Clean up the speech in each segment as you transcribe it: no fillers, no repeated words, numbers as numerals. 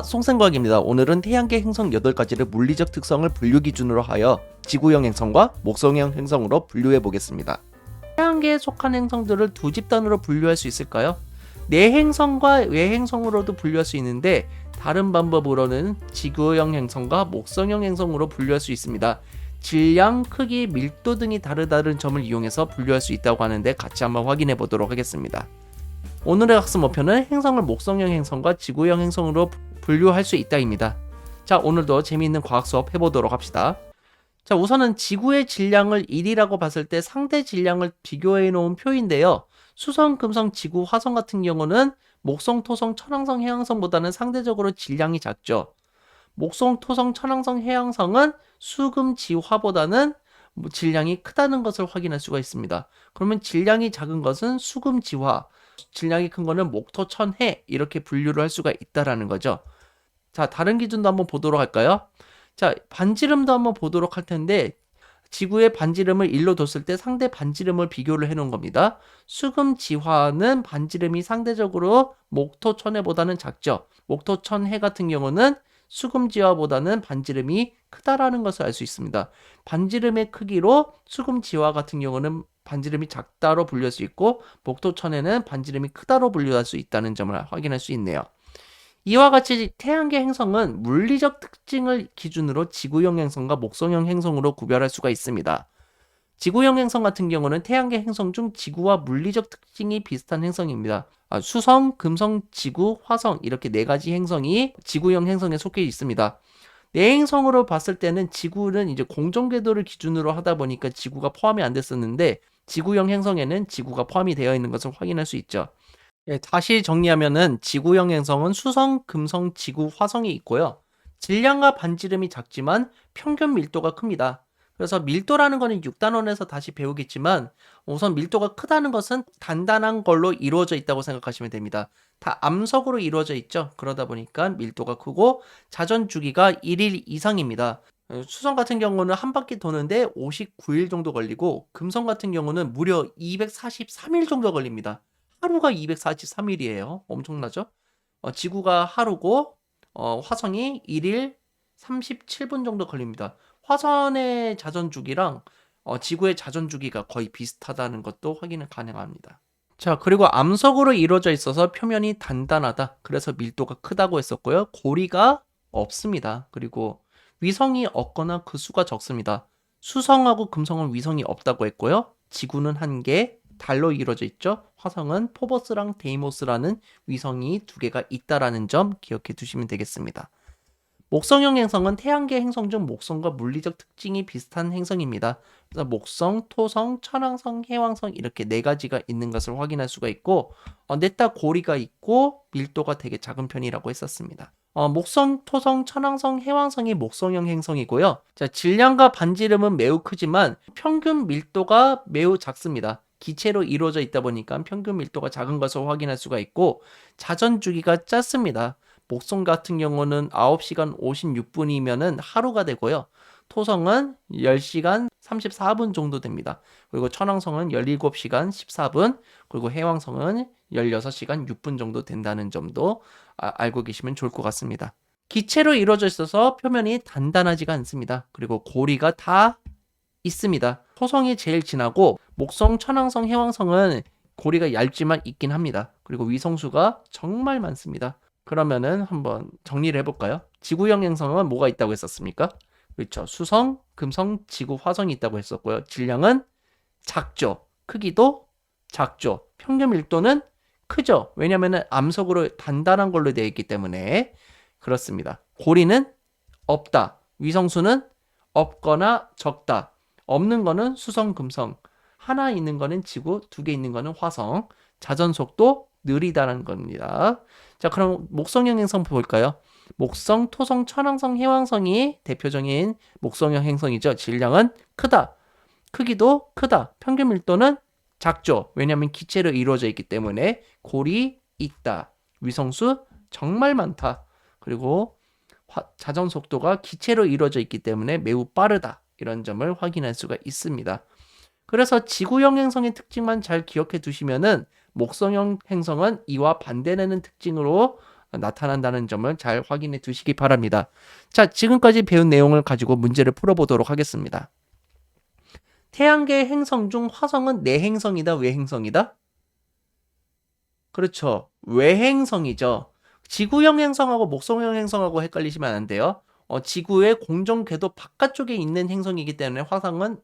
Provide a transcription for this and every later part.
송생과학입니다. 오늘은 태양계 행성 8가지를 물리적 특성을 분류 기준으로 하여 지구형 행성과 목성형 행성으로 분류해 보겠습니다. 태양계에 속한 행성들을 두 집단으로 분류할 수 있을까요? 내행성과 외행성으로도 분류할 수 있는데 다른 방법으로는 지구형 행성과 목성형 행성으로 분류할 수 있습니다. 질량, 크기, 밀도 등이 다르다는 점을 이용해서 분류할 수 있다고 하는데 같이 한번 확인해 보도록 하겠습니다. 오늘의 학습 목표는 행성을 목성형 행성과 지구형 행성으로 분류할 수 있다입니다. 자, 오늘도 재미있는 과학 수업 해보도록 합시다. 자, 우선은 지구의 질량을 1이라고 봤을 때 상대 질량을 비교해 놓은 표인데요. 수성, 금성, 지구, 화성 같은 경우는 목성, 토성, 천왕성, 해왕성보다는 상대적으로 질량이 작죠. 목성, 토성, 천왕성, 해왕성은 수금, 지화보다는 질량이 크다는 것을 확인할 수가 있습니다. 그러면 질량이 작은 것은 수금, 지화, 질량이 큰 거는 목토, 천, 해 이렇게 분류를 할 수가 있다라는 거죠. 자, 다른 기준도 한번 보도록 할까요? 자, 반지름도 한번 보도록 할 텐데 지구의 반지름을 1로 뒀을 때 상대 반지름을 비교를 해 놓은 겁니다. 수금, 지화는 반지름이 상대적으로 목토, 천해보다는 작죠. 목토, 천, 해 같은 경우는 수금, 지화보다는 반지름이 크다라는 것을 알 수 있습니다. 반지름의 크기로 수금, 지화 같은 경우는 반지름이 작다로 분류할 수 있고 목토, 천에는 반지름이 크다로 분류할 수 있다는 점을 확인할 수 있네요. 이와 같이 태양계 행성은 물리적 특징을 기준으로 지구형 행성과 목성형 행성으로 구별할 수가 있습니다. 지구형 행성 같은 경우는 태양계 행성 중 지구와 물리적 특징이 비슷한 행성입니다. 수성, 금성, 지구, 화성 이렇게 4가지 행성이 지구형 행성에 속해 있습니다. 내행성으로 봤을 때는 지구는 이제 공전궤도를 기준으로 하다 보니까 지구가 포함이 안 됐었는데 지구형 행성에는 지구가 포함이 되어 있는 것을 확인할 수 있죠. 다시 정리하면은 지구형 행성은 수성, 금성, 지구, 화성이 있고요. 질량과 반지름이 작지만 평균 밀도가 큽니다. 그래서 밀도라는 거는 6단원에서 다시 배우겠지만 우선 밀도가 크다는 것은 단단한 걸로 이루어져 있다고 생각하시면 됩니다. 다 암석으로 이루어져 있죠. 그러다 보니까 밀도가 크고 자전 주기가 1일 이상입니다. 수성 같은 경우는 한 바퀴 도는데 59일 정도 걸리고 금성 같은 경우는 무려 243일 정도 걸립니다. 하루가 243일이에요. 엄청나죠? 지구가 하루고 화성이 1일 37분 정도 걸립니다. 화성의 자전주기랑 지구의 자전주기가 거의 비슷하다는 것도 확인은 가능합니다. 자, 그리고 암석으로 이루어져 있어서 표면이 단단하다. 그래서 밀도가 크다고 했었고요. 고리가 없습니다. 그리고 위성이 없거나 그 수가 적습니다. 수성하고 금성은 위성이 없다고 했고요. 지구는 1개, 달로 이루어져 있죠. 화성은 포버스랑 데이모스라는 위성이 2개가 있다라는 점 기억해 두시면 되겠습니다. 목성형 행성은 태양계 행성 중 목성과 물리적 특징이 비슷한 행성입니다. 그래서 목성, 토성, 천왕성, 해왕성 이렇게 4가지가 있는 것을 확인할 수가 있고 넷다 고리가 있고 밀도가 되게 작은 편이라고 했었습니다. 목성, 토성, 천왕성, 해왕성이 목성형 행성이고요. 자, 질량과 반지름은 매우 크지만 평균 밀도가 매우 작습니다. 기체로 이루어져 있다 보니까 평균 밀도가 작은 것을 확인할 수가 있고 자전 주기가 짧습니다. 목성 같은 경우는 9시간 56분이면은 하루가 되고요. 토성은 10시간 34분 정도 됩니다. 그리고 천왕성은 17시간 14분, 그리고 해왕성은 16시간 6분 정도 된다는 점도 알고 계시면 좋을 것 같습니다. 기체로 이루어져 있어서 표면이 단단하지가 않습니다. 그리고 고리가 다 있습니다. 토성이 제일 진하고 목성, 천왕성, 해왕성은 고리가 얇지만 있긴 합니다. 그리고 위성수가 정말 많습니다. 그러면은 한번 정리를 해볼까요? 지구형 행성은 뭐가 있다고 했었습니까? 그렇죠. 수성, 금성, 지구, 화성이 있다고 했었고요. 질량은 작죠. 크기도 작죠. 평균 밀도는 크죠. 왜냐면은 암석으로 단단한 걸로 되어 있기 때문에 그렇습니다. 고리는 없다. 위성수는 없거나 적다. 없는 거는 수성, 금성. 하나 있는 거는 지구, 2개 있는 거는 화성. 자전속도 느리다는 겁니다. 자, 그럼 목성형 행성 볼까요? 목성, 토성, 천왕성, 해왕성이 대표적인 목성형 행성이죠. 질량은 크다. 크기도 크다. 평균 밀도는 작죠. 왜냐하면 기체로 이루어져 있기 때문에 골이 있다. 위성수 정말 많다. 그리고 자전 속도가 기체로 이루어져 있기 때문에 매우 빠르다. 이런 점을 확인할 수가 있습니다. 그래서 지구형 행성의 특징만 잘 기억해 두시면은 목성형 행성은 이와 반대되는 특징으로 나타난다는 점을 잘 확인해 두시기 바랍니다. 자, 지금까지 배운 내용을 가지고 문제를 풀어보도록 하겠습니다. 태양계의 행성 중 화성은 내행성이다, 외행성이다? 그렇죠. 외행성이죠. 지구형 행성하고 목성형 행성하고 헷갈리시면 안 돼요. 지구의 공정 궤도 바깥쪽에 있는 행성이기 때문에 화성은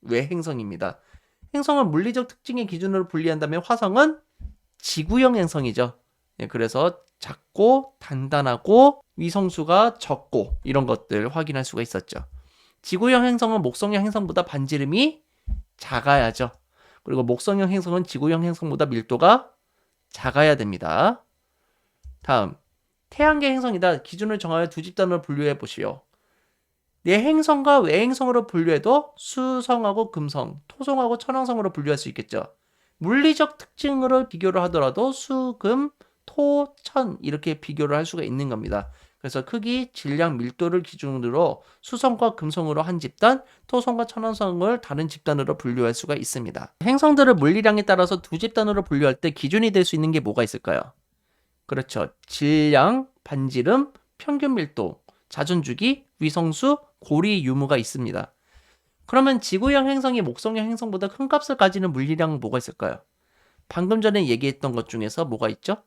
외행성입니다. 행성을 물리적 특징의 기준으로 분리한다면 화성은 지구형 행성이죠. 예, 그래서 작고 단단하고 위성수가 적고 이런 것들 확인할 수가 있었죠. 지구형 행성은 목성형 행성보다 반지름이 작아야죠. 그리고 목성형 행성은 지구형 행성보다 밀도가 작아야 됩니다. 다음, 태양계 행성이다. 기준을 정하여 두 집단으로 분류해 보시오. 내행성과 외행성으로 분류해도 수성하고 금성, 토성하고 천왕성으로 분류할 수 있겠죠. 물리적 특징으로 비교를 하더라도 수, 금, 토, 천 이렇게 비교를 할 수가 있는 겁니다. 그래서 크기, 질량, 밀도를 기준으로 수성과 금성으로 한 집단, 토성과 천왕성을 다른 집단으로 분류할 수가 있습니다. 행성들을 물리량에 따라서 두 집단으로 분류할 때 기준이 될 수 있는 게 뭐가 있을까요? 그렇죠. 질량, 반지름, 평균 밀도, 자전주기, 위성수, 고리 유무가 있습니다. 그러면 지구형 행성이 목성형 행성보다 큰 값을 가지는 물리량은 뭐가 있을까요? 방금 전에 얘기했던 것 중에서 뭐가 있죠?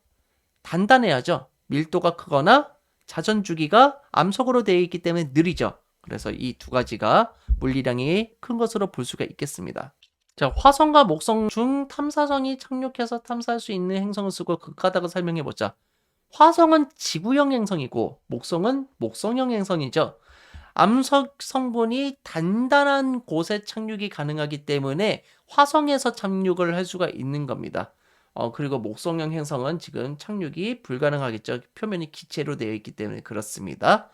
단단해야죠. 밀도가 크거나 자전주기가 암석으로 되어 있기 때문에 느리죠. 그래서 이 두 가지가 물리량이 큰 것으로 볼 수가 있겠습니다. 자, 화성과 목성 중 탐사선이 착륙해서 탐사할 수 있는 행성을 쓰고 극하다고 설명해 보자. 화성은 지구형 행성이고 목성은 목성형 행성이죠. 암석 성분이 단단한 곳에 착륙이 가능하기 때문에 화성에서 착륙을 할 수가 있는 겁니다. 그리고 목성형 행성은 지금 착륙이 불가능하겠죠. 표면이 기체로 되어 있기 때문에 그렇습니다.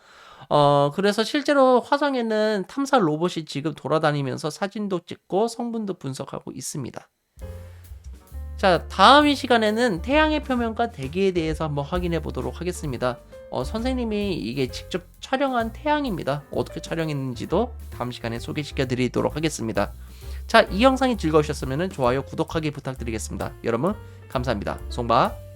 그래서 실제로 화성에는 탐사 로봇이 지금 돌아다니면서 사진도 찍고 성분도 분석하고 있습니다. 자, 다음 이 시간에는 태양의 표면과 대기에 대해서 한번 확인해 보도록 하겠습니다. 선생님이 이게 직접 촬영한 태양입니다. 어떻게 촬영했는지도 다음 시간에 소개시켜 드리도록 하겠습니다. 자, 이 영상이 즐거우셨으면 좋아요, 구독하기 부탁드리겠습니다. 여러분 감사합니다. 송바